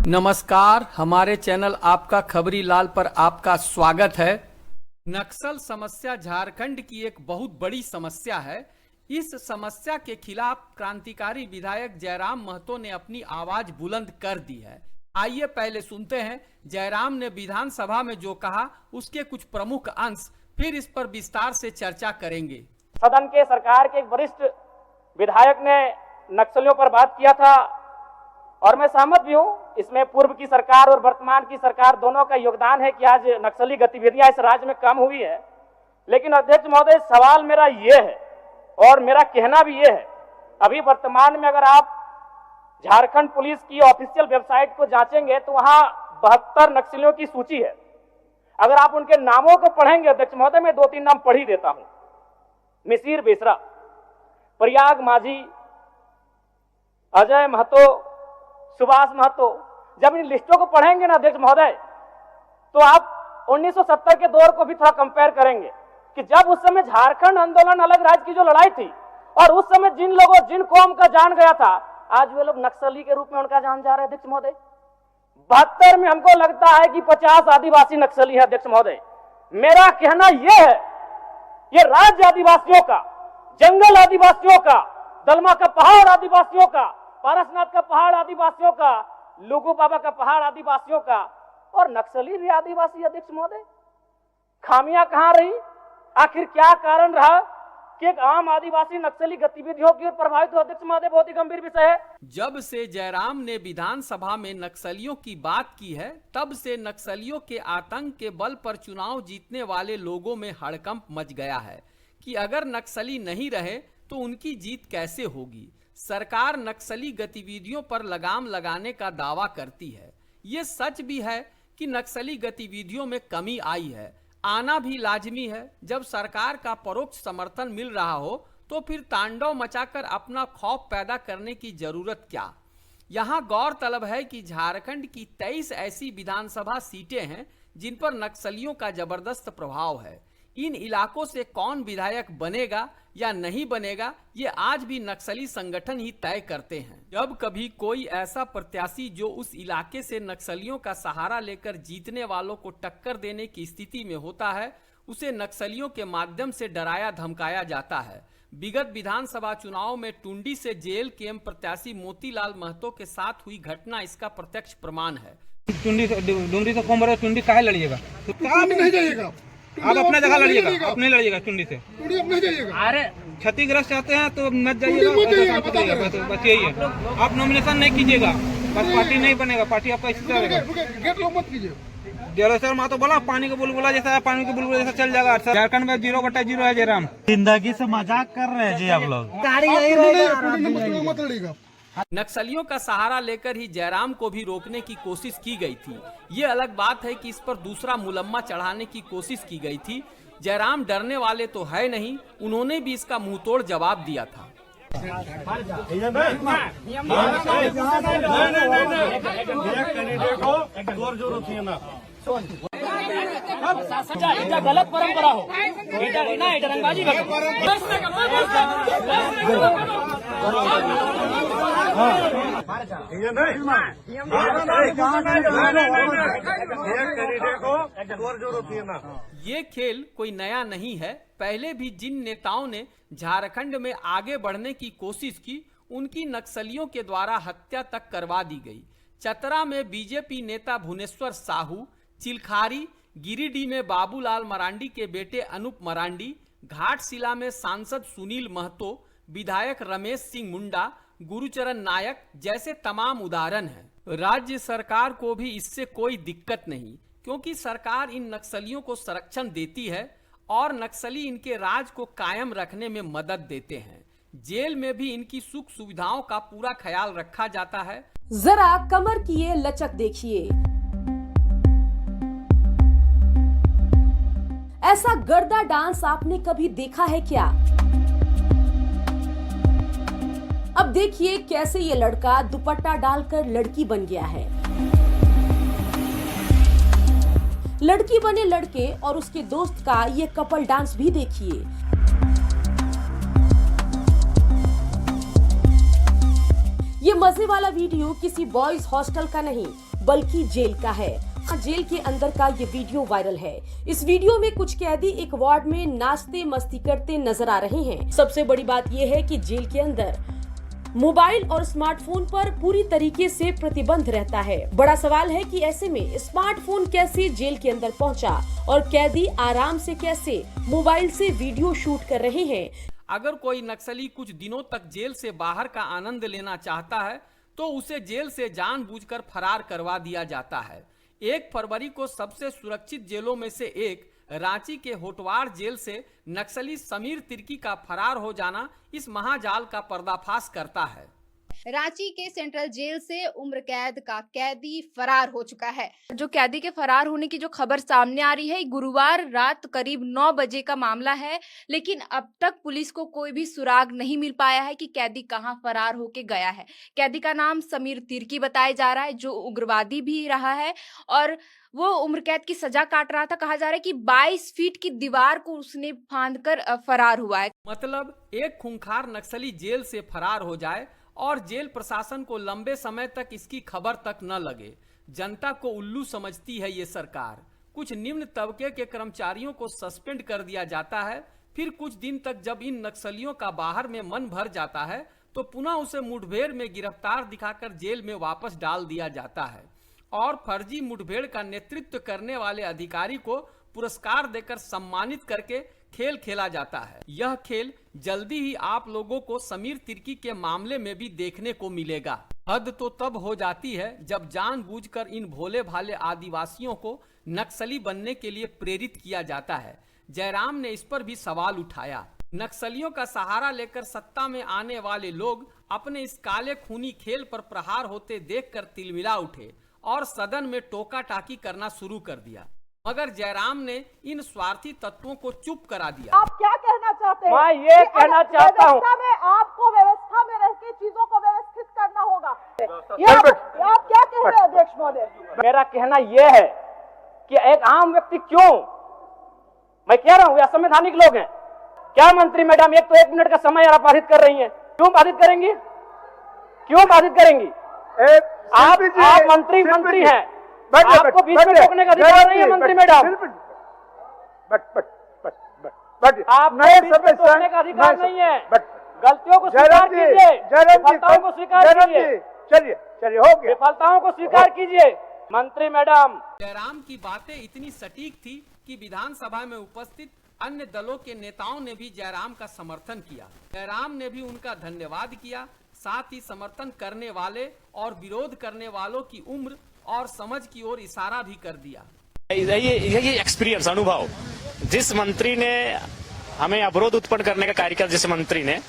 नमस्कार, हमारे चैनल आपका खबरी लाल पर आपका स्वागत है। नक्सल समस्या झारखंड की एक बहुत बड़ी समस्या है। इस समस्या के खिलाफ क्रांतिकारी विधायक जयराम महतो ने अपनी आवाज बुलंद कर दी है। आइए पहले सुनते हैं जयराम ने विधानसभा में जो कहा, उसके कुछ प्रमुख अंश, फिर इस पर विस्तार से चर्चा करेंगे। सदन के सरकार के एक वरिष्ठ विधायक ने नक्सलियों पर बात किया था और मैं सहमत भी हूं। इसमें पूर्व की सरकार और वर्तमान की सरकार दोनों का योगदान है कि आज नक्सली गतिविधियां इस राज्य में कम हुई है। लेकिन अध्यक्ष महोदय, सवाल मेरा ये है और मेरा कहना भी ये है, अभी वर्तमान में अगर आप झारखंड पुलिस की ऑफिशियल वेबसाइट को जांचेंगे तो वहां 72 नक्सलियों की सूची है। अगर आप उनके नामों को पढ़ेंगे अध्यक्ष महोदय, मैं 2-3 नाम पढ़ ही देता हूं। मिसिर बेसरा, प्रयाग माझी, अजय महतो, सुभाष महतो। जब इन लिस्टों को पढ़ेंगे ना अध्यक्ष महोदय, तो आप 1970 के दौर को भी थोड़ा कंपेयर करेंगे कि जब उस समय झारखंड आंदोलन, अलग राज्य की जो लड़ाई थी, और उस समय जिन लोगों, जिन कौम का जान गया था, आज वे लोग नक्सली के रूप में उनका जान जा रहे हैं अध्यक्ष महोदय। 72 में हमको लगता है कि 50 आदिवासी नक्सली है अध्यक्ष महोदय। मेरा कहना यह है, ये राज्य आदिवासियों का, जंगल आदिवासियों का, दलमा का पहाड़ आदिवासियों का, पारसनाथ का पहाड़ आदिवासियों का, लुगु बाबा का पहाड़ आदिवासियों का, और नक्सली भी आदिवासी अध्यक्ष महोदय। खामियां कहां रही? आखिर क्या कारण रहा कि एक आम आदिवासी नक्सली गतिविधियों की ओर प्रभावित हो? अध्यक्ष महोदय, बहुत ही गंभीर विषय है। जब से जयराम ने विधानसभा में नक्सलियों की बात की है, तब से नक्सलियों के आतंक के बल पर चुनाव जीतने वाले लोगों में हड़कंप मच गया है कि अगर नक्सली नहीं रहे तो उनकी जीत कैसे होगी। सरकार नक्सली गतिविधियों पर लगाम लगाने का दावा करती है। ये सच भी है कि नक्सली गतिविधियों में कमी आई है, आना भी लाजमी है। जब सरकार का परोक्ष समर्थन मिल रहा हो तो फिर तांडव मचाकर अपना खौफ पैदा करने की जरूरत क्या। यहाँ गौरतलब है कि झारखंड की 23 ऐसी विधानसभा सीटें हैं जिन पर नक्सलियों का जबरदस्त प्रभाव है। इन इलाकों से कौन विधायक बनेगा या नहीं बनेगा, ये आज भी नक्सली संगठन ही तय करते हैं। जब कभी कोई ऐसा प्रत्याशी जो उस इलाके से नक्सलियों का सहारा लेकर जीतने वालों को टक्कर देने की स्थिति में होता है, उसे नक्सलियों के माध्यम से डराया धमकाया जाता है। विगत विधानसभा चुनाव में टुंडी से जेएलकेएम प्रत्याशी मोतीलाल महतो के साथ हुई घटना इसका प्रत्यक्ष प्रमाण है। टुंडी से डुंगरी से कौन टुंडी काहे लड़िएगा? नहीं जाइएगा, आप अपना जगह लड़िएगा, अपने लड़िएगा टुंडी से। टुंडी अपने जाइएगा। अरे क्षतिग्रस्त चाहते हैं तो मत जाइएगा, बस यही है। आप नॉमिनेशन नहीं कीजिएगा, बस पार्टी नहीं बनेगा, पार्टी आपका इसी तरह रहेगा। गेट लॉक मत कीजिए। जयराम माँ तो बोला पानी का बुलबुला जैसा है, पानी के बुलबुला जैसा चल जाएगा। झारखंड में 0/0 है जयराम। जिंदगी से मजाक कर रहे हैं जी आप लोग। मत लड़िएगा। नक्सलियों का सहारा लेकर ही जयराम को भी रोकने की कोशिश की गई थी। ये अलग बात है कि इस पर दूसरा मुलम्मा चढ़ाने की कोशिश की गई थी। जयराम डरने वाले तो है नहीं, उन्होंने भी इसका मुंहतोड़ जवाब दिया था। गलत परंपरा हो, रंगबाजी ये खेल कोई नया नहीं है। पहले भी जिन नेताओं ने झारखंड में आगे बढ़ने की कोशिश की, उनकी नक्सलियों के द्वारा हत्या तक करवा दी गई। चतरा में बीजेपी नेता भुवनेश्वर साहू, चिलखारी, गिरिडीह में बाबूलाल मरांडी के बेटे अनूप मरांडी, घाटशिला में सांसद सुनील महतो, विधायक रमेश सिंह मुंडा, गुरुचरण नायक जैसे तमाम उदाहरण हैं। राज्य सरकार को भी इससे कोई दिक्कत नहीं, क्योंकि सरकार इन नक्सलियों को संरक्षण देती है और नक्सली इनके राज को कायम रखने में मदद देते हैं। जेल में भी इनकी सुख सुविधाओं का पूरा ख्याल रखा जाता है। जरा कमर की ये लचक देखिए, ऐसा गर्दा डांस आपने कभी देखा है क्या? अब देखिए कैसे ये लड़का दुपट्टा डालकर लड़की बन गया है। लड़की बने लड़के और उसके दोस्त का ये कपल डांस भी देखिए। ये मजे वाला वीडियो किसी बॉयज हॉस्टल का नहीं बल्कि जेल का है। जेल के अंदर का ये वीडियो वायरल है। इस वीडियो में कुछ कैदी एक वार्ड में नाचते मस्ती करते नजर आ रहे हैं। सबसे बड़ी बात यह है कि जेल के अंदर मोबाइल और स्मार्टफोन पर पूरी तरीके से प्रतिबंध रहता है। बड़ा सवाल है कि ऐसे में स्मार्टफोन कैसे जेल के अंदर पहुंचा और कैदी आराम से कैसे मोबाइल से वीडियो शूट कर रहे हैं। अगर कोई नक्सली कुछ दिनों तक जेल से बाहर का आनंद लेना चाहता है तो उसे जेल से जानबूझकर फरार करवा दिया जाता है। 1 फरवरी को सबसे सुरक्षित जेलों में से एक रांची के होटवार जेल से नक्सली समीर तिर्की का फरार हो जाना इस महाजाल का पर्दाफाश करता है। रांची के सेंट्रल जेल से उम्र कैद का कैदी फरार हो चुका है। जो कैदी के फरार होने की जो खबर सामने आ रही है, गुरुवार रात करीब 9 बजे का मामला है, लेकिन अब तक पुलिस को कोई भी सुराग नहीं मिल पाया है कि कैदी कहां फरार होके गया है। कैदी का नाम समीर तिर्की बताया जा रहा है, जो उग्रवादी भी रहा है और वो उम्र कैद की सजा काट रहा था। कहा जा रहा है कि 22 फीट की दीवार को उसने फांदकर फरार हुआ है। मतलब एक खूंखार नक्सली जेल से फरार हो जाए और जेल प्रशासन को लंबे समय तक इसकी खबर तक न लगे। जनता को उल्लू समझती है ये सरकार। कुछ निम्न तबके के कर्मचारियों को सस्पेंड कर दिया जाता है, फिर कुछ दिन तक जब इन नक्सलियों का बाहर में मन भर जाता है तो पुनः उसे मुठभेड़ में गिरफ्तार दिखाकर जेल में वापस डाल दिया जाता है और फर्जी मुठभेड़ का नेतृत्व करने वाले अधिकारी को पुरस्कार देकर सम्मानित करके खेल खेला जाता है। यह खेल जल्दी ही आप लोगों को समीर तिर्की के मामले में भी देखने को मिलेगा। हद तो तब हो जाती है जब जानबूझकर इन भोले भाले आदिवासियों को नक्सली बनने के लिए प्रेरित किया जाता है। जयराम ने इस पर भी सवाल उठाया। नक्सलियों का सहारा लेकर सत्ता में आने वाले लोग अपने इस काले खूनी खेल पर प्रहार होते देखकर तिलमिला उठे और सदन में टोका टाकी करना शुरू कर दिया, मगर जयराम ने इन स्वार्थी तत्वों को चुप करा दिया। आप क्या कहना चाहते हैं? मैं ये कहना चाहता हूँ, व्यवस्था में आपको व्यवस्था में रह के चीजों को व्यवस्थित करना होगा। ये आप क्या कह रहे हैं अध्यक्ष महोदय? मेरा कहना यह है कि एक आम व्यक्ति क्यों, मैं कह रहा हूँ असंवैधानिक लोग हैं क्या? मंत्री मैडम एक तो 1 मिनट का समय बाधित कर रही हैं। क्यों बाधित करेंगी? क्यों बाधित करेंगी? आप मंत्री हैं, आपको बीच में रोकने का अधिकार नहीं है मंत्री मैडम। आप रोकने का अधिकार नहीं है। गलतियों को स्वीकार कीजिए, विफलताओं को स्वीकार कीजिए। चलिए हो गया, विफलताओं को स्वीकार कीजिए मंत्री मैडम। जयराम की बातें इतनी सटीक थी कि विधानसभा में उपस्थित अन्य दलों के नेताओं ने भी जयराम का समर्थन किया। जयराम ने भी उनका धन्यवाद किया। साथ ही समर्थन करने वाले और विरोध करने वालों की उम्र और समझ की ओर इशारा भी कर दिया। यही एक्सपीरियंस, अनुभव, जिस मंत्री ने हमें अवरोध उत्पन्न करने का कार्य किया, जिस मंत्री ने,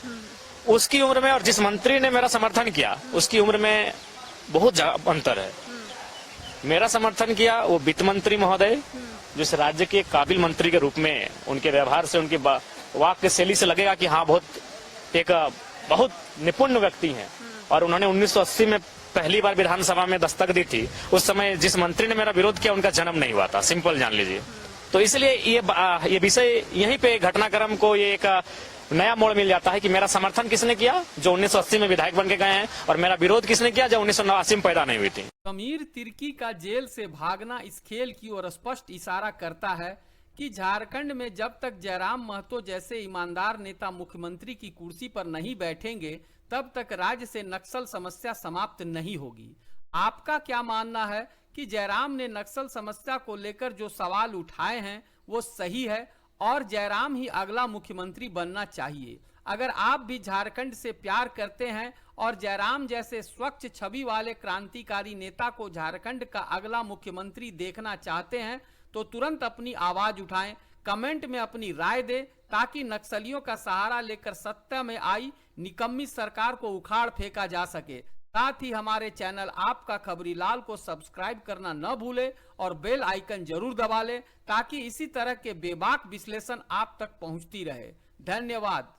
उसकी उम्र में और जिस मंत्री ने मेरा समर्थन किया उसकी उम्र में बहुत अंतर है। मेरा समर्थन किया वो वित्त मंत्री महोदय, जो इस राज्य के काबिल मंत्री के रूप में उनके व्यवहार से, उनकी वाक्य शैली से लगेगा कि हाँ बहुत निपुण व्यक्ति हैं। और उन्होंने 1980 में पहली बार विधानसभा में दस्तक दी थी। उस समय जिस मंत्री ने मेरा विरोध किया उनका जन्म नहीं हुआ था, सिंपल जान लीजिए। तो इसलिए ये विषय यहीं पे घटनाक्रम को ये एक नया मोड़ मिल जाता है कि मेरा समर्थन किसने किया, जो 1980 में विधायक बन के गए हैं, और मेरा विरोध किसने किया, जो 1989 में पैदा नहीं हुई थी। समीर तिर्की का जेल से भागना इस खेल की ओर स्पष्ट इशारा करता है कि झारखंड में जब तक जयराम महतो जैसे ईमानदार नेता मुख्यमंत्री की कुर्सी पर नहीं बैठेंगे तब तक राज्य से नक्सल समस्या समाप्त नहीं होगी। आपका क्या मानना है कि जयराम ने नक्सल समस्या को लेकर जो सवाल उठाए हैं वो सही है और जयराम ही अगला मुख्यमंत्री बनना चाहिए? अगर आप भी झारखंड से प्यार करते हैं और जयराम जैसे स्वच्छ छवि वाले क्रांतिकारी नेता को झारखंड का अगला मुख्यमंत्री देखना चाहते हैं तो तुरंत अपनी आवाज उठाएं, कमेंट में अपनी राय दें, ताकि नक्सलियों का सहारा लेकर सत्ता में आई निकम्मी सरकार को उखाड़ फेंका जा सके। साथ ही हमारे चैनल आपका खबरी लाल को सब्सक्राइब करना न भूले और बेल आइकन जरूर दबा लें ताकि इसी तरह के बेबाक विश्लेषण आप तक पहुंचती रहे। धन्यवाद।